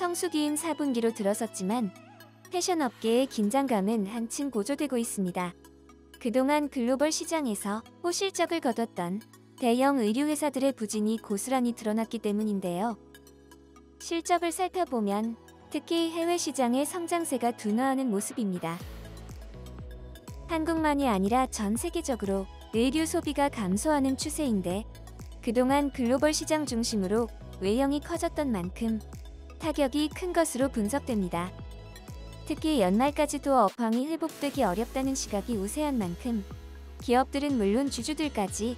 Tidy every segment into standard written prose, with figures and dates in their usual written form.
성수기인 4분기로 들어섰지만 패션업계의 긴장감은 한층 고조되고 있습니다. 그동안 글로벌 시장에서 호실적을 거뒀던 대형 의류회사들의 부진이 고스란히 드러났기 때문인데요. 실적을 살펴보면 특히 해외 시장의 성장세가 둔화하는 모습입니다. 한국만이 아니라 전 세계적으로 의류 소비가 감소하는 추세인데 그동안 글로벌 시장 중심으로 외형이 커졌던 만큼 타격이 큰 것으로 분석됩니다. 특히 연말까지도 업황이 회복되기 어렵다는 시각이 우세한 만큼 기업들은 물론 주주들까지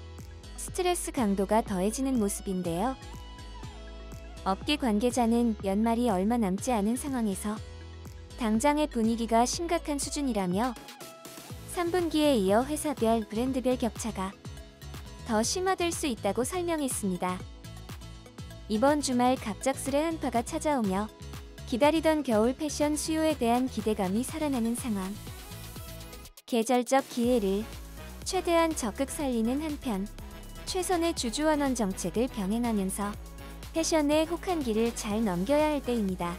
스트레스 강도가 더해지는 모습인데요. 업계 관계자는 연말이 얼마 남지 않은 상황에서 당장의 분위기가 심각한 수준이라며 3분기에 이어 회사별, 브랜드별 격차가 더 심화될 수 있다고 설명했습니다. 이번 주말 갑작스레 한파가 찾아오며 기다리던 겨울 패션 수요에 대한 기대감이 살아나는 상황. 계절적 기회를 최대한 적극 살리는 한편 최선의 주주환원 정책을 병행하면서 패션의 혹한기를 잘 넘겨야 할 때입니다.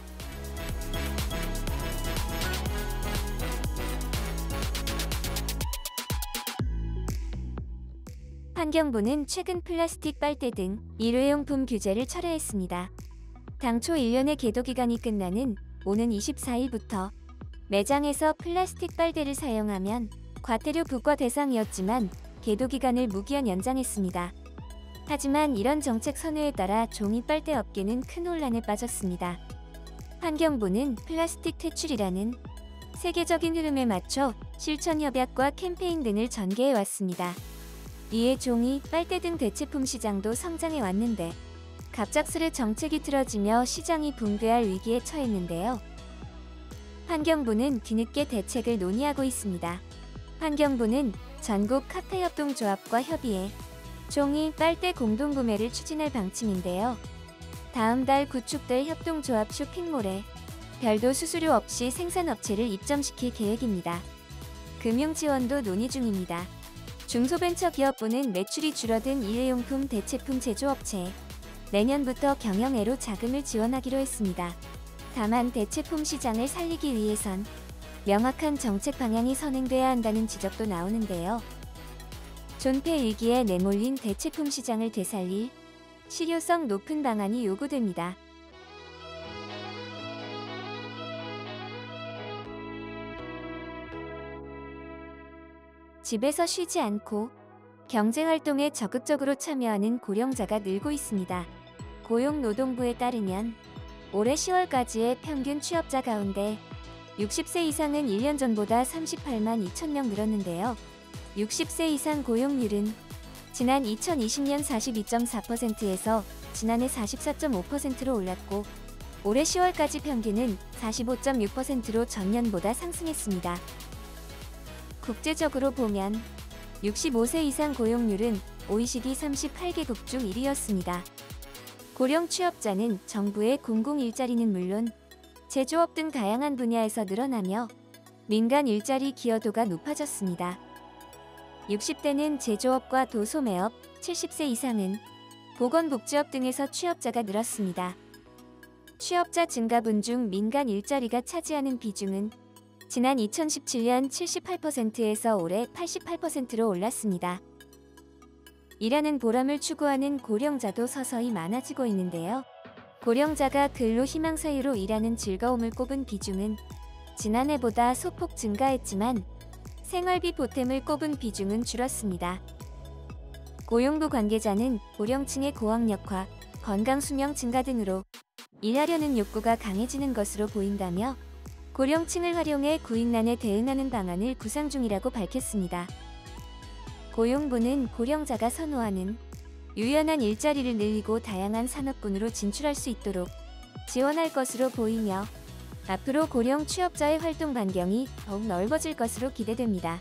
환경부는 최근 플라스틱 빨대 등 일회용품 규제를 철회했습니다. 당초 1년의 계도기간이 끝나는 오는 24일부터 매장에서 플라스틱 빨대를 사용하면 과태료 부과 대상이었지만 계도기간을 무기한 연장했습니다. 하지만 이런 정책 선회에 따라 종이 빨대 업계는 큰 혼란에 빠졌습니다. 환경부는 플라스틱 퇴출이라는 세계적인 흐름에 맞춰 실천 협약과 캠페인 등을 전개해 왔습니다. 이에 종이, 빨대 등 대체품 시장도 성장해 왔는데 갑작스레 정책이 틀어지며 시장이 붕괴할 위기에 처했는데요. 환경부는 뒤늦게 대책을 논의하고 있습니다. 환경부는 전국 카페협동조합과 협의해 종이, 빨대 공동구매를 추진할 방침인데요. 다음 달 구축될 협동조합 쇼핑몰에 별도 수수료 없이 생산업체를 입점시킬 계획입니다. 금융지원도 논의 중입니다. 중소벤처기업부는 매출이 줄어든 일회용품 대체품 제조업체에 내년부터 경영애로 자금을 지원하기로 했습니다. 다만 대체품 시장을 살리기 위해선 명확한 정책 방향이 선행돼야 한다는 지적도 나오는데요. 존폐 위기에 내몰린 대체품 시장을 되살릴 실효성 높은 방안이 요구됩니다. 집에서 쉬지 않고 경제활동에 적극적으로 참여하는 고령자가 늘고 있습니다. 고용노동부에 따르면 올해 10월까지의 평균 취업자 가운데 60세 이상은 1년 전보다 38만 2천 명 늘었는데요. 60세 이상 고용률은 지난 2020년 42.4%에서 지난해 44.5%로 올랐고 올해 10월까지 평균은 45.6%로 전년보다 상승했습니다. 국제적으로 보면 65세 이상 고용률은 OECD 38개국 중 1위였습니다. 고령 취업자는 정부의 공공 일자리는 물론 제조업 등 다양한 분야에서 늘어나며 민간 일자리 기여도가 높아졌습니다. 60대는 제조업과 도소매업, 70세 이상은 보건복지업 등에서 취업자가 늘었습니다. 취업자 증가분 중 민간 일자리가 차지하는 비중은 지난 2017년 78%에서 올해 88%로 올랐습니다. 일하는 보람을 추구하는 고령자도 서서히 많아지고 있는데요. 고령자가 근로 희망 사유로 일하는 즐거움을 꼽은 비중은 지난해보다 소폭 증가했지만 생활비 보탬을 꼽은 비중은 줄었습니다. 고용부 관계자는 고령층의 고학력화, 건강수명 증가 등으로 일하려는 욕구가 강해지는 것으로 보인다며 고령층을 활용해 구인난에 대응하는 방안을 구상 중이라고 밝혔습니다. 고용부는 고령자가 선호하는 유연한 일자리를 늘리고 다양한 산업군으로 진출할 수 있도록 지원할 것으로 보이며 앞으로 고령 취업자의 활동 반경이 더욱 넓어질 것으로 기대됩니다.